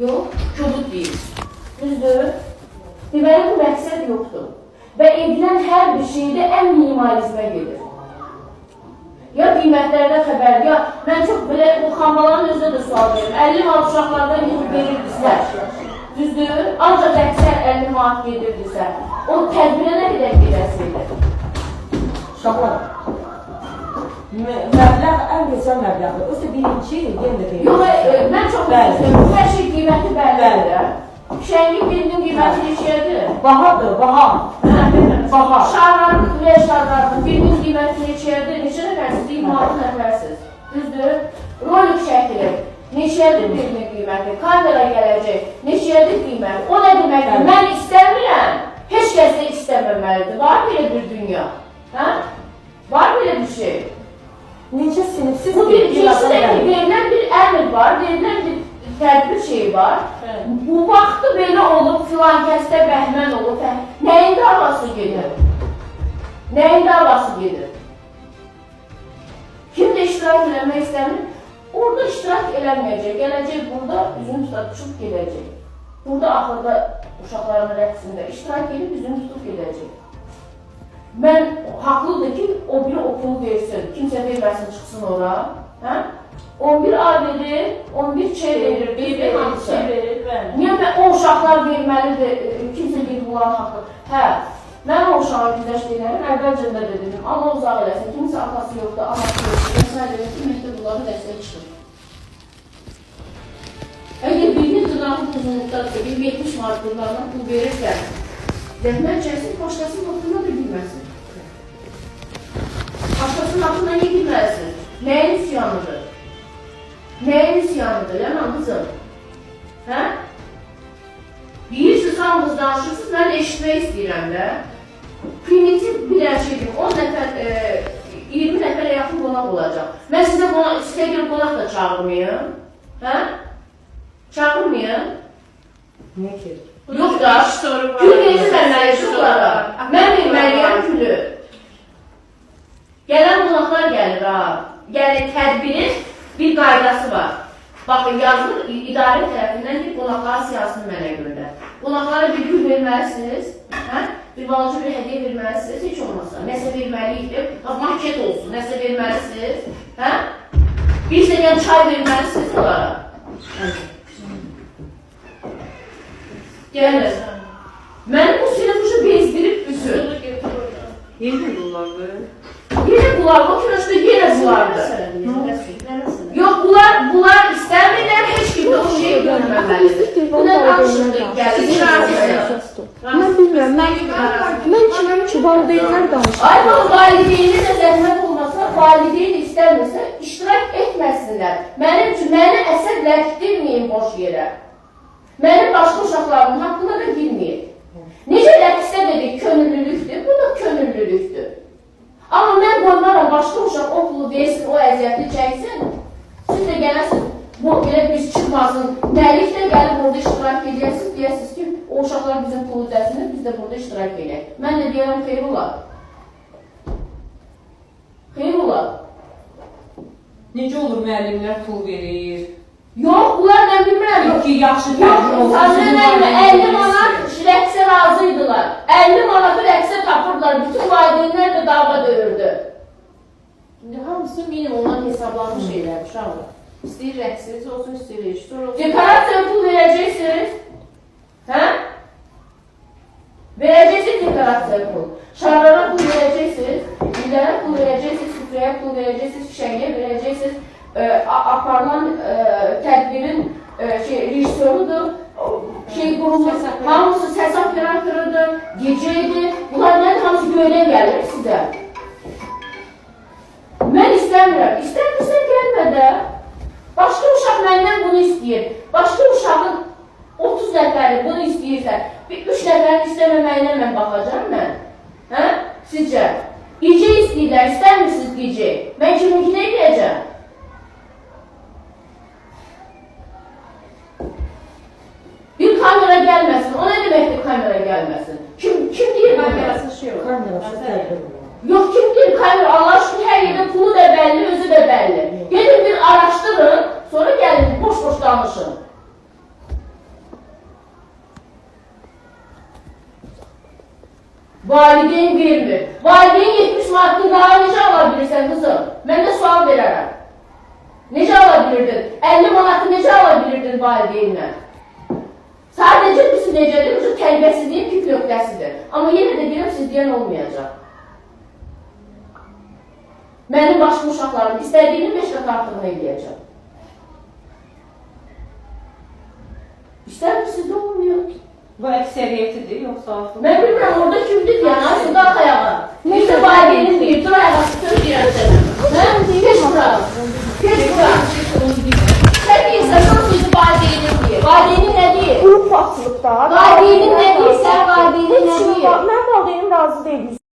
Yox, kobud deyil. Düzdür? Deməli, bu məqsəd yoxdur. Və edilən hər bir şeydə ən minimalizmə gedir. Ya qiymətlərdə xəbər, ya mən çox belə bu xambaların özünə də sual verim. 50 manat uşaqlardan yığıb verirdisə, düzdür? Ancaq əksər 50 manat gedirdisə, o tədbirə nə qədər gedəsidir? Uşaqlar, məbləğ ən gözəl məbləğdir. Özü birinci, yenə də deyil. Yox, mən çox istəyirəm. Hər şey qiyməti bəllidir. Şənlik birinin qiyməti neçədir? Bahadır, baha. Baha. Şarların, ürək şarlarının birinin qiyməti neçədir? Neçə nəfərsiz? 26 nəfərsiz. Düzdür? Rolik şəkili. Neçədir birinin qiyməti? Kamera gələcək. Neçədir qiyməti? O nə deməkdir? Mən istəmirəm. Heç kəs də istəməməlidir. Var belə bir dünya. Var belə bir şey. Necə sinifsiz bu bir verilən bir əmr var, verilən bir tədbir şeyi var. Bu vaxtı belə olub, filan kəsdə bəhmən olub, nəyin davası gedir? Nəyin davası gedir? Kim də iştirak eləmək istəmir? Orada iştirak eləməyəcək, gələcək burada üzünü tutub gedəcək. Burada axırda uşaqların rəqsində iştirak edib üzünü tutub gedəcək. Mən haqlıdır ki, o biri okulu versin, kimsə verməsin, çıxsın ora. 11 A verir, 11 Ç verir, bir hansı verir. Niyə o uşaqlar verməlidir, kimsə bir bunların haqqı? Mən o uşağı güzəşdirəm, əvvəlcəndə də dedim, Allah uzaq eləsin, kimsə atası yoxdur, anası yoxdur, vesaire verir ki, məktəb bunların dəstək çıxır. Əgər birinin dırnağın uzunluqdadırsa, bir 70 manat dırnağına pul verirsə, zəhmət çəksin, başqasının haqqına da bilməsin. Başqasının haqqına niyə bilməlisin? Nəyin üsyanıdır? Nəyin üsyanıdır, Ləman qızım? Bilirsiniz, hamınız danışırsınız, mən eşitmək istəyirəm də. Primitiv bir şeydir, 10 nəfər, 20 nəfərə yaxın qonaq olacaq. Mən sizə görə qonaq da çağırmayım. Çağırmayım. Niyə ki? Yox da, gül verməliyik onlara. Mən verməliyəm gülü. Gələn qonaqlar gəlir, yəni tədbirin bir qaydası var. Baxın, yazılır, idarə tərəfindən ki, qonaqların siyasını mənə göndər. Qonaqlara bir gül verməlisiniz, bir balaca bir hədiyyə verməlisiniz, heç olmasa. Nəsə verməliyikdir, maket olsun, nəsə verməlisiniz. Bir stəkan çay verməlisiniz onlara. Gəlir. Mənim bu sinifuşu bezdirib büsün. Yenə bunlardır. Yenə bunlar, o kürəşdə yenə bunlardır. Yox, bunlar istəmirlər, heç kimdə o şeyi görməməlidir. Bunlar danışıqdır, gəlir. Mən bilmirəm, mən kiməm ki, valideynlər danışır. Ay, bu valideyni də zəhmət olmasa, valideyni istəmirsə, iştirak etməsinlər. Məni əsəbləşdirməyin boş yerə. Mənim başqa uşaqlarımın haqqına da girməyir. Necə rəqsdə dedik, könüllülükdür, bu da könüllülükdür. Amma mən qoymaram, başqa uşaq o pulu versin, o əziyyətli çəksin. Siz də gələsiniz, bu elə biz çıxmasın. Dəlik də gəlib burada iştirak edəsiniz, deyəsiniz ki, o uşaqlar bizim pulu dəsinir, biz də burada iştirak edək. Mən də deyərəm, xeyr olar. Xeyr olar. Necə olur müəllimlər pul verir? Yox, bunlar nə bilmirəm. Yox ki, yaxşı təmin olsun. Yox, 50 manat rəqsə razıydılar. 50 manatı rəqsə tapırdılar. Bütün valideynlər də dava döyürdü. Hamısı minimumdan hesablanmış şeylər, uşaqlar. İstəyir rəqsiniz olsun, istəyir rejissor olsun. Dekorasiya pul verəcəksiniz. Verəcəksiniz dekorasiya pul. Şarlara pul verəcəksiniz. Bilərə pul verəcəksiniz, süfrəyə pul verəcəksiniz, fişəngiyə verəcəksiniz. Aparılan tədbirin rejissorudur, qurulur, hamısı səs operatorudur, gecədir. Bunlar hamısı göynə gəlir sizə. Mən istəmirəm. İstəmirsən gəlmə də. Başqa uşaq məndən bunu istəyir. Başqa uşağın 30 nəfəri bunu istəyirsə, 3 nəfərin istəməməyinə mən baxacam mən. Sizcə? Gecə istəyirlər, istəmirsiniz gecə. Mən kiminkinə edəcəm? Bir kamera gəlməsin. O nə deməkdir kamera gəlməsin? Kim deyir kamerası şey olur? Kamerası tədbir olur. Yox, kim deyir kamera? Allah aşkına hər yerdə pulu da bəlli, özü də bəlli. Gedin bir araşdırın, sonra gəlin boş-boş danışın. Valideyn vermir. Valideyn 70 manatını daha necə ala bilirsən qızım? Mən də sual verərəm. Necə ala bilirdin? 50 manatı necə ala bilirdin valideynlə? Sadəcə bizim necədir? Bu tərbiyəsizliyin pik nöqtəsidir. Amma yenə də deyirəm, siz deyən olmayacaq. Mənim başım uşaqlarım istədiyinin 5 qat artığını eləyəcəm. İstər sizdə olmuyor. Bu əksəriyyətidir, yoxsa azdır? Mən bilmirəm, orada kimdir deyən, aslında qalx ayağa. Bir də valideynin deyir, dur ayağa